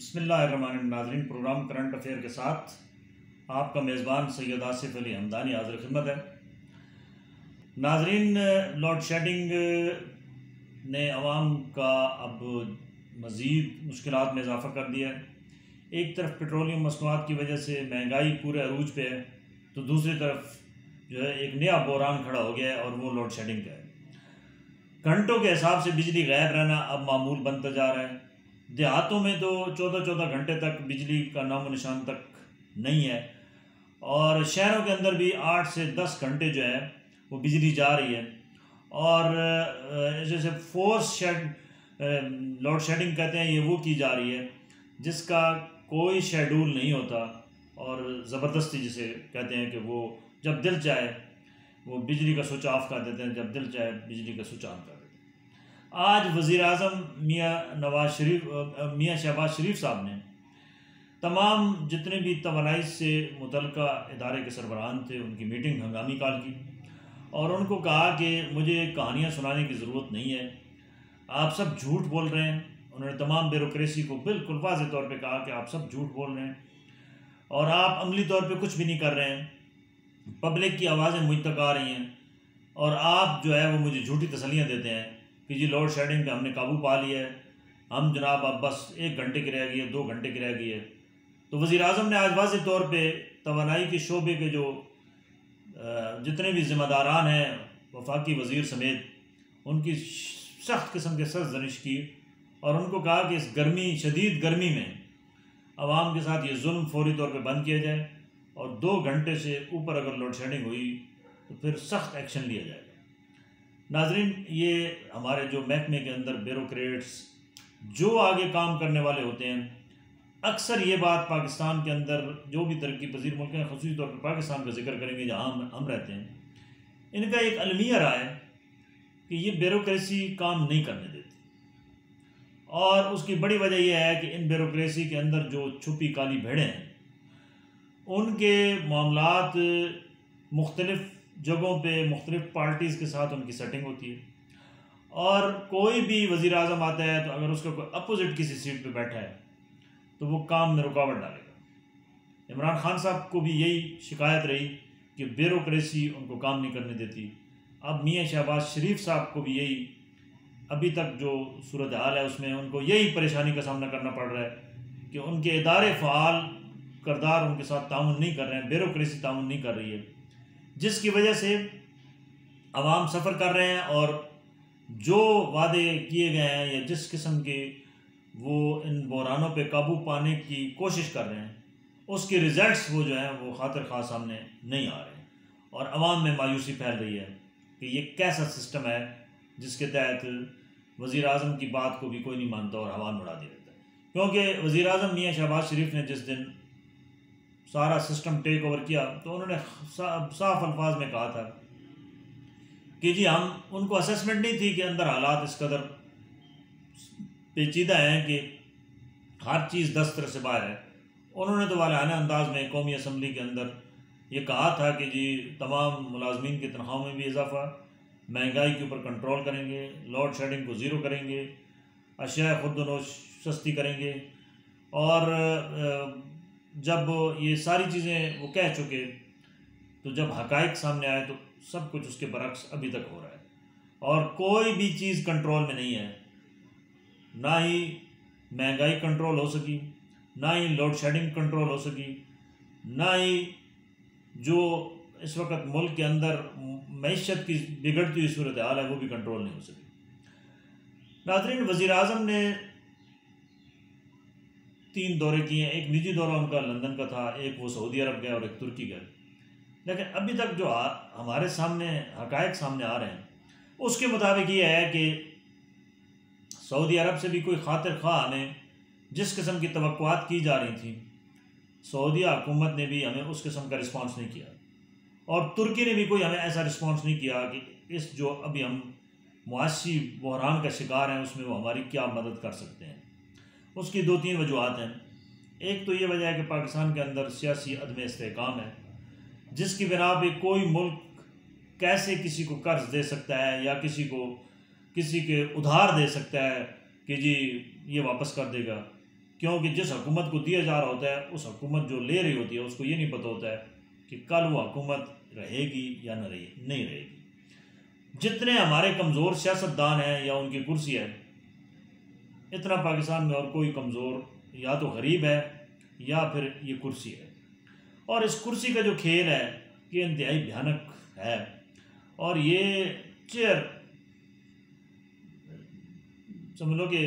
बिस्मिल्लाहिर्रहमानिर्रहीम। नाज़रीन, programme current affair के साथ आपका मेज़बान सैयद आसिफ अली हमदानी हाज़िर खिदमत है। नाज़रीन, लोड शेडिंग ने अवाम का अब मज़ीद मुश्किलात में इजाफ़ा कर दिया है। एक तरफ पेट्रोलियम मसनूआत की वजह से महंगाई पूरे अरूज पे है, तो दूसरी तरफ जो है एक नया बहरान खड़ा हो गया है और वो लोड शेडिंग का है। घंटों के हिसाब से बिजली गायब रहना अब मामूल बनता जा रहा है। देहातों में तो 14-14 घंटे तक बिजली का नामो निशान तक नहीं है, और शहरों के अंदर भी 8 से 10 घंटे जो है वो बिजली जा रही है। और जैसे फोर्स लोड शेडिंग कहते हैं, ये वो की जा रही है जिसका कोई शेड्यूल नहीं होता, और ज़बरदस्ती जिसे कहते हैं कि वो जब दिल चाहे वो बिजली का स्विच ऑफ कर देते हैं, जब दिल चाहे बिजली का स्विच ऑन कर देते हैं। आज वज़ीर आज़म मियाँ शहबाज शरीफ साहब ने तमाम जितने भी तवानाई से मुतल्लिका इदारे के सरबराहान थे उनकी मीटिंग हंगामी कॉल की, और उनको कहा कि मुझे कहानियाँ सुनाने की ज़रूरत नहीं है, आप सब झूठ बोल रहे हैं। उन्होंने तमाम ब्यूरोक्रेसी को बिल्कुल वाज़ेह तौर पे कहा कि आप सब झूठ बोल रहे हैं और आप अमली तौर पे कुछ भी नहीं कर रहे हैं। पब्लिक की आवाज़ें मुझ तक आ रही हैं और आप जो है वो मुझे झूठी तसल्लियाँ देते हैं कि जी लोड शेडिंग पे हमने काबू पा लिया है, हम जनाब अब बस 1 घंटे की रह गई है, 2 घंटे की रह गई है। तो वज़ीर आज़म ने आज वाज़ेह तौर पे तवानाई के शोबे के जो जितने भी ज़िम्मेदारान हैं, वफाकी वज़ीर समेत, उनकी सख्त किस्म के सरजनिश की और उनको कहा कि इस शदीद गर्मी में आवाम के साथ ये जुल्म फौरी तौर पे बंद किया जाए, और 2 घंटे से ऊपर अगर लोड शेडिंग हुई तो फिर सख्त एक्शन लिया जाएगा। नाजरीन, ये हमारे जो महकमे के अंदर ब्यूरोक्रेट्स जो आगे काम करने वाले होते हैं, अक्सर ये बात पाकिस्तान के अंदर जो भी तरक्की पजीर मुल्क हैं, ख़ुसूसी तौर पर पाकिस्तान का जिक्र करेंगे जहाँ हम रहते हैं, इनका एक अलमिया रहा है कि ये ब्यूरोक्रेसी काम नहीं करने देती। और उसकी बड़ी वजह यह है कि इन ब्यूरोक्रेसी के अंदर जो छुपी काली भेड़ें हैं, उनके मामलात मुख्तलिफ़ जगहों पे मुख्तलिफ़ पार्टीज़ के साथ उनकी सेटिंग होती है, और कोई भी वज़ीर आज़म आता है तो अगर उसका कोई अपोजिट किसी सीट पे बैठा है तो वो काम में रुकावट डालेगा। इमरान खान साहब को भी यही शिकायत रही कि ब्यूरोक्रेसी उनको काम नहीं करने देती। अब मियाँ शहबाज शरीफ साहब को भी यही, अभी तक जो सूरत हाल है उसमें उनको यही परेशानी का सामना करना पड़ रहा है कि उनके इदारे फ़ाल करदार उनके साथ ताउन नहीं कर रहे हैं, ब्यूरोक्रेसी ताउन नहीं कर रही है, जिसकी वजह से आवाम सफ़र कर रहे हैं और जो वादे किए गए हैं या जिस किस्म के वो इन बहरानों पे काबू पाने की कोशिश कर रहे हैं, उसके रिज़ल्ट्स वो जो हैं वो खातिर खा सामने नहीं आ रहे हैं, और आवाम में मायूसी फैल रही है कि ये कैसा सिस्टम है जिसके तहत वज़ीर आज़म की बात को भी कोई नहीं मानता और हवा में उड़ा दिया जाता है। क्योंकि वज़ीर आज़म मियाँ शहबाज शरीफ ने जिस दिन सारा सिस्टम टेक ओवर किया तो उन्होंने साफ अल्फाज में कहा था कि जी हम, उनको असेसमेंट नहीं थी कि अंदर हालात इस कदर पेचीदा हैं कि हर चीज़ 10 तरह से बाहर है। उन्होंने तो वालाना अंदाज में कौमी असम्बली के अंदर ये कहा था कि जी तमाम मुलाजमीन की तनख्वाहों में भी इजाफा, महंगाई के ऊपर कंट्रोल करेंगे, लोड शेडिंग को ज़ीरो करेंगे, अशिया खुर्दनोश सस्ती करेंगे। और जब ये सारी चीज़ें वो कह चुके तो जब हकाइक सामने आए तो सब कुछ उसके बरक्स अभी तक हो रहा है, और कोई भी चीज़ कंट्रोल में नहीं है। ना ही महंगाई कंट्रोल हो सकी, ना ही लोड शेडिंग कंट्रोल हो सकी, ना ही जो इस वक्त मुल्क के अंदर मईशत की बिगड़ती हुई सूरत हाल है वो भी कंट्रोल नहीं हो सकी। नाज़रीन, वज़ीर आज़म ने 3 दौरे किए हैं। एक निजी दौरा उनका लंदन का था, एक वो सऊदी अरब गए और एक तुर्की गए। लेकिन अभी तक जो हमारे सामने हकायक सामने आ रहे हैं उसके मुताबिक ये है कि सऊदी अरब से भी कोई खातिर खा हमें जिस किस्म की तवक्कुआत की जा रही थी, सऊदी हुकूमत ने भी हमें उस किस्म का रिस्पॉन्स नहीं किया, और तुर्की ने भी कोई हमें ऐसा रिस्पॉन्स नहीं किया कि इस जो अभी हम मुआशी बहरान का शिकार हैं उसमें वो हमारी क्या मदद कर सकते हैं। उसकी 2-3 वजूहत हैं। एक तो ये वजह है कि पाकिस्तान के अंदर सियासी अदम इस्तेहकाम है, जिसकी बिना पे कोई मुल्क कैसे किसी को कर्ज दे सकता है या किसी के उधार दे सकता है कि जी ये वापस कर देगा। क्योंकि जिस हुकूमत को दिया जा रहा होता है उस हुकूमत जो ले रही होती है उसको ये नहीं पता होता है कि कल वो हुकूमत रहेगी या नहीं रहेगी। जितने हमारे कमज़ोर सियासतदान हैं या उनकी कुर्सी है, इतना पाकिस्तान में और कोई कमज़ोर या तो गरीब है या फिर ये कुर्सी है। और इस कुर्सी का जो खेल है ये इंतहाई भयानक है। और ये चेयर समझ लो कि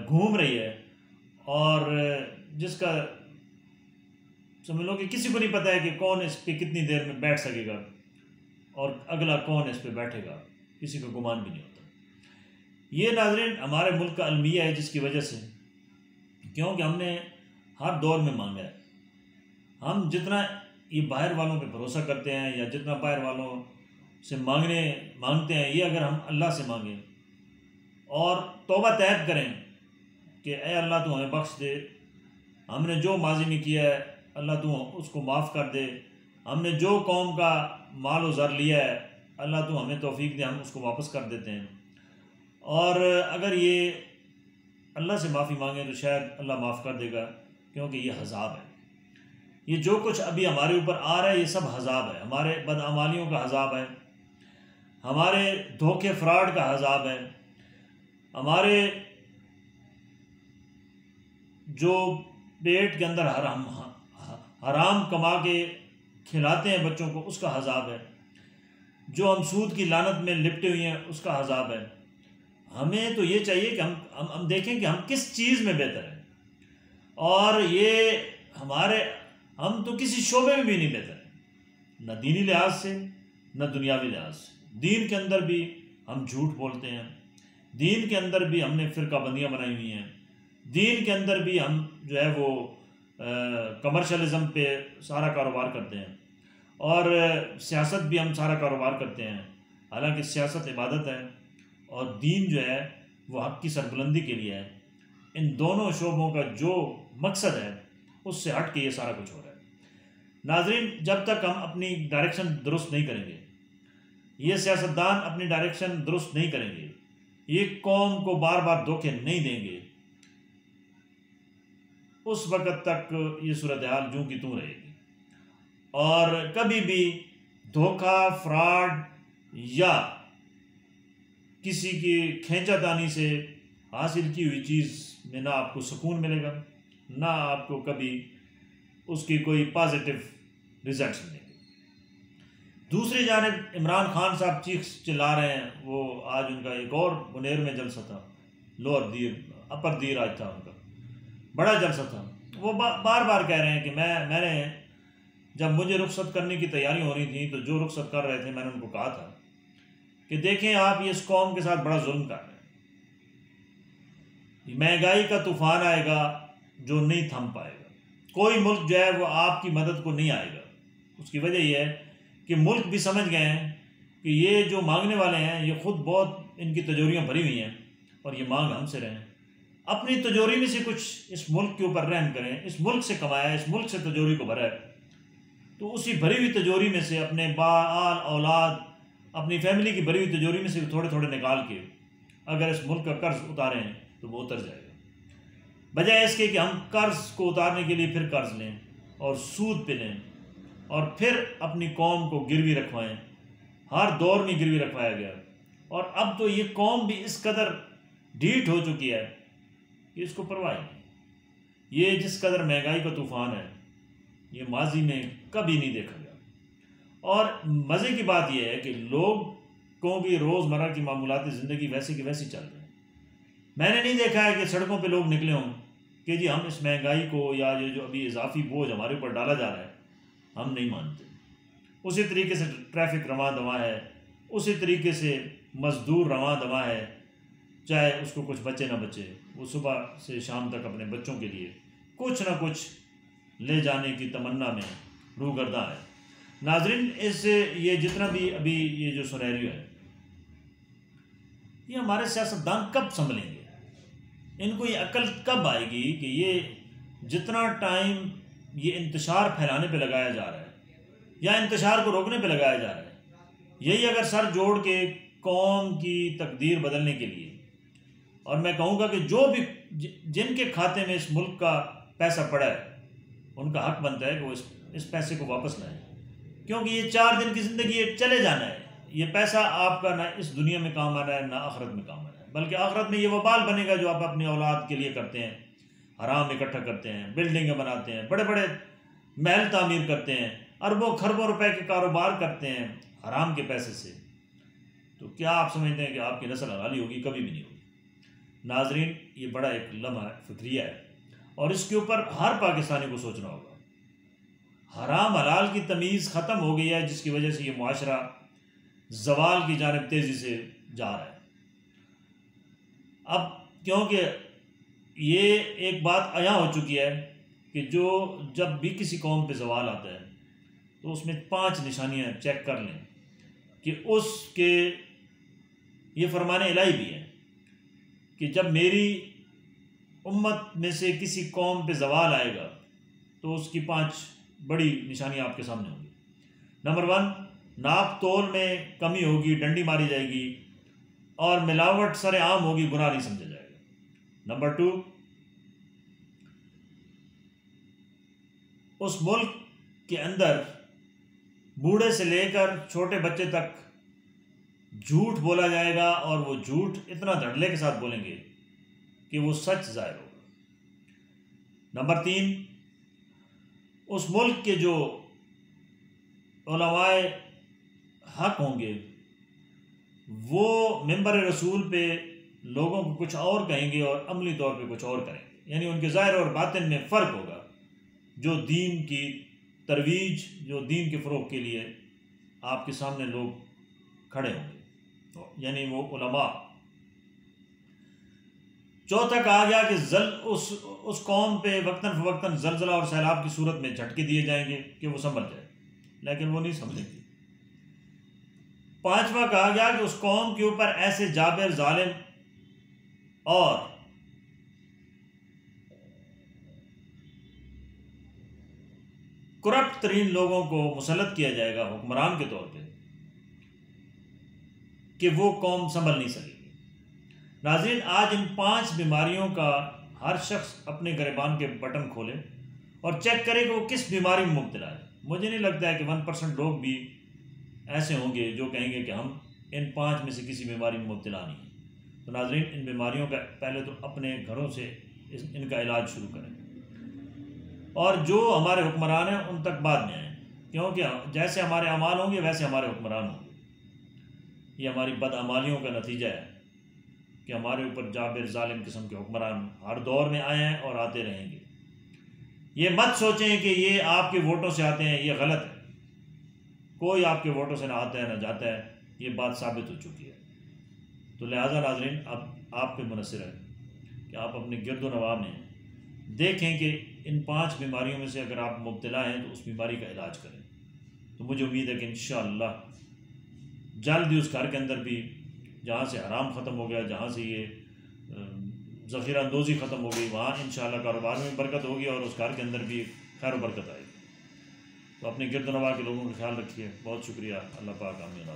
घूम रही है और जिसका समझ लो कि किसी को नहीं पता है कि कौन इस पे कितनी देर में बैठ सकेगा और अगला कौन इस पे बैठेगा, किसी को गुमान भी नहीं होता। ये नाज़रीन हमारे मुल्क का अलमिया है, जिसकी वजह से क्योंकि हमने हर दौर में मांगा है। हम जितना ये बाहर वालों पे भरोसा करते हैं या जितना बाहर वालों से मांगते हैं, ये अगर हम अल्लाह से मांगें और तौबा तैब करें कि ए अल्लाह तू हमें बख्श दे, हमने जो माजी में किया है अल्लाह तू उसको माफ़ कर दे, हमने जो कौम का माल व ज़र लिया है अल्लाह तू हमें तौफीक दे, हम उसको वापस कर देते हैं। और अगर ये अल्लाह से माफ़ी मांगे तो शायद अल्लाह माफ़ कर देगा, क्योंकि ये हज़ाब है। ये जो कुछ अभी हमारे ऊपर आ रहा है ये सब हज़ाब है, हमारे बदअमालियों का हज़ाब है, हमारे धोखे फ्रॉड का हज़ाब है, हमारे जो पेट के अंदर हराम कमा के खिलाते हैं बच्चों को उसका हज़ाब है, जो हम सूद की लानत में लिपटे हुए हैं उसका हज़ाब है। हमें तो ये चाहिए कि हम देखें कि हम किस चीज़ में बेहतर हैं, और ये हम तो किसी शोबे में भी नहीं बेहतर हैं, न दीनी लिहाज से न दुनियावी लिहाज से। दीन के अंदर भी हम झूठ बोलते हैं, दीन के अंदर भी हमने फ़िरकाबंदियाँ बनाई हुई हैं, दीन के अंदर भी हम जो है वो कमर्शलिज़म पे सारा कारोबार करते हैं, और सियासत भी हम सारा कारोबार करते हैं। हालांकि सियासत इबादत है और दीन जो है वो हक़ की सरबुलंदी के लिए है। इन दोनों शोबों का जो मकसद है उससे हट के ये सारा कुछ हो रहा है। नाज़रीन, जब तक हम अपनी डायरेक्शन दुरुस्त नहीं करेंगे, ये सियासतदान अपनी डायरेक्शन दुरुस्त नहीं करेंगे, ये कौम को बार बार धोखे नहीं देंगे, उस वक़्त तक ये सूरत हाल यूं की त्यों रहेगी। और कभी भी धोखा, फ्रॉड या किसी की खींचातानी से हासिल की हुई चीज़ में ना आपको सुकून मिलेगा, ना आपको कभी उसकी कोई पॉजिटिव रिजल्ट्स मिलेंगे। दूसरी जानिब इमरान खान साहब चीख चिल्ला रहे हैं, वो आज उनका एक और बुनेर में जलसा था, अपर दीर आज था उनका, बड़ा जलसा था। वो बार बार कह रहे हैं कि मैंने जब मुझे रुखसत करने की तैयारी हो रही थी तो जो रुखसत कर रहे थे मैंने उनको कहा था कि देखें आप ये इस कौम के साथ बड़ा जुल्म कर रहे हैं, महंगाई का तूफान आएगा जो नहीं थम पाएगा, कोई मुल्क जो है वो आपकी मदद को नहीं आएगा। उसकी वजह यह है कि मुल्क भी समझ गए हैं कि ये जो मांगने वाले हैं ये खुद बहुत इनकी तिजोरियाँ भरी हुई हैं और ये मांग हमसे रहे हैं। अपनी तिजोरी में से कुछ इस मुल्क के ऊपर रहम करें, इस मुल्क से कमाया, इस मुल्क से तिजोरी को भरा है, तो उसी भरी हुई तिजोरी में से अपने बाल औलाद, अपनी फैमिली की भरी हुई तिजोरी में से थोड़े थोड़े निकाल के अगर इस मुल्क का कर्ज उतारें तो वो उतर जाएगा, बजाय इसके कि हम कर्ज को उतारने के लिए फिर कर्ज लें और सूद पे लें और फिर अपनी कौम को गिरवी रखवाएं। हर दौर में गिरवी रखवाया गया, और अब तो ये कौम भी इस कदर ढीठ हो चुकी है कि इसको परवाह नहीं। ये जिस कदर महंगाई का तूफ़ान है ये माजी में कभी नहीं देखा गया। और मज़े की बात यह है कि लोगों की रोज़मर्रा की मामूलाती ज़िंदगी वैसी की वैसी चल रही है। मैंने नहीं देखा है कि सड़कों पे लोग निकले हों कि जी हम इस महंगाई को या ये जो अभी इजाफी बोझ हमारे ऊपर डाला जा रहा है हम नहीं मानते। उसी तरीके से ट्रैफिक रवां दवा है, उसी तरीके से मज़दूर रवां दवा है, चाहे उसको कुछ बचे ना बचे, वो सुबह से शाम तक अपने बच्चों के लिए कुछ ना कुछ ले जाने की तमन्ना में रूगर्दा है। नाज़रीन, ये जितना भी अभी ये जो सिनेरियो है ये हमारे सियासतदान कब संभलेंगे, इनको ये अकल कब आएगी कि ये जितना टाइम ये इंतशार फैलाने पे लगाया जा रहा है या इंतशार को रोकने पे लगाया जा रहा है, यही अगर सर जोड़ के कौम की तकदीर बदलने के लिए और मैं कहूँगा कि जो भी जिनके खाते में इस मुल्क का पैसा पड़ा है उनका हक बनता है कि वो इस पैसे को वापस लाएं, क्योंकि ये 4 दिन की ज़िंदगी है, चले जाना है। ये पैसा आपका ना इस दुनिया में काम आ रहा है ना आखिरत में काम आ रहा है, बल्कि आखिरत में ये वबाल बनेगा जो आप अपनी औलाद के लिए करते हैं। हराम इकट्ठा करते हैं, बिल्डिंगें बनाते हैं, बड़े बड़े महल तामीर करते हैं, अरबों खरबों रुपए के कारोबार करते हैं हराम के पैसे से। तो क्या आप समझते हैं कि आपकी नस्ल हलाली होगी? कभी भी नहीं होगी। नाजरीन, ये बड़ा एक लम्हा फिक्रिया है और इसके ऊपर हर पाकिस्तानी को सोचना होगा। हराम हलाल की तमीज़ ख़त्म हो गई है, जिसकी वजह से ये मुआशरा ज़वाल की जानिब तेज़ी से जा रहा है। अब क्योंकि ये एक बात अया हो चुकी है कि जब भी किसी कौम पे ज़वाल आता है तो उसमें 5 निशानियां चेक कर लें कि उसके ये फरमाने इलाही भी है कि जब मेरी उम्मत में से किसी कौम पे ज़वाल आएगा तो उसकी 5 बड़ी निशानियां आपके सामने होंगी। नंबर 1, नाप तोल में कमी होगी, डंडी मारी जाएगी और मिलावट सरेआम होगी, गुनाह नहीं समझा जाएगा। नंबर 2, उस मुल्क के अंदर बूढ़े से लेकर छोटे बच्चे तक झूठ बोला जाएगा और वो झूठ इतना धड़ल्ले के साथ बोलेंगे कि वो सच ज़ाहिर होगा। नंबर 3, उस मुल्क के जो उलमाए हक होंगे वो मिंबर रसूल पे लोगों को कुछ और कहेंगे और अमली तौर पे कुछ और करेंगे, यानी उनके ज़ाहिर और बातिन में फ़र्क होगा। जो दीन की तरवीज, जो दीन के फ़रोग़ के लिए आपके सामने लोग खड़े होंगे, यानी वो उलमा। चौथा कहा गया कि उस कौम पे वक्तन फ़वक्तन ज़लज़ला और सैलाब की सूरत में झटके दिए जाएंगे कि वो संभल जाए, लेकिन वो नहीं संभलेगी। 5वां कहा गया कि उस कौम के ऊपर ऐसे जाबिर, जालिम और करप्ट तरीन लोगों को मुसल्लत किया जाएगा हुक्मरान के तौर पे कि वो कौम संभल नहीं सकेगी। नाज़रीन, आज इन 5 बीमारियों का हर शख्स अपने गिरबान के बटन खोले और चेक करे कि वो किस बीमारी में मुब्तला है। मुझे नहीं लगता है कि 1% लोग भी ऐसे होंगे जो कहेंगे कि हम इन 5 में से किसी बीमारी में मुब्तला नहीं है। तो नाज़रीन, इन बीमारियों का पहले तो अपने घरों से इनका इलाज शुरू करें और जो हमारे हुक्मरान हैं उन तक बाद में आएँ, क्योंकि जैसे हमारे अमाल होंगे वैसे हमारे हुक्मरान होंगे। ये हमारी बदअमालियों का नतीजा है कि हमारे ऊपर जाबिर, जालिम किस्म के हुक्मरान हर दौर में आए हैं और आते रहेंगे। ये मत सोचें कि ये आपके वोटों से आते हैं, ये गलत है। कोई आपके वोटों से ना आता है ना जाता है, ये बात साबित हो चुकी है। तो लिहाजा नाज़रीन, अब आप पे मुनसर है कि आप अपने गिरदो नवाह में देखें कि इन 5 बीमारियों में से अगर आप मुब्तला हैं तो उस बीमारी का इलाज करें। तो मुझे उम्मीद है कि इंशाअल्लाह जल्द ही उस घर के अंदर भी जहाँ से हराम ख़त्म हो गया, जहाँ से ये ज़ख़ीरा अंदोज़ी ख़त्म हो गई, वहाँ इंशाअल्लाह कारोबार में बरकत होगी और उस घर के अंदर भी खैर बरकत आएगी। तो अपने गिरद नवाह के लोगों का ख्याल रखिए। बहुत शुक्रिया। अल्लाह पाक आमीन।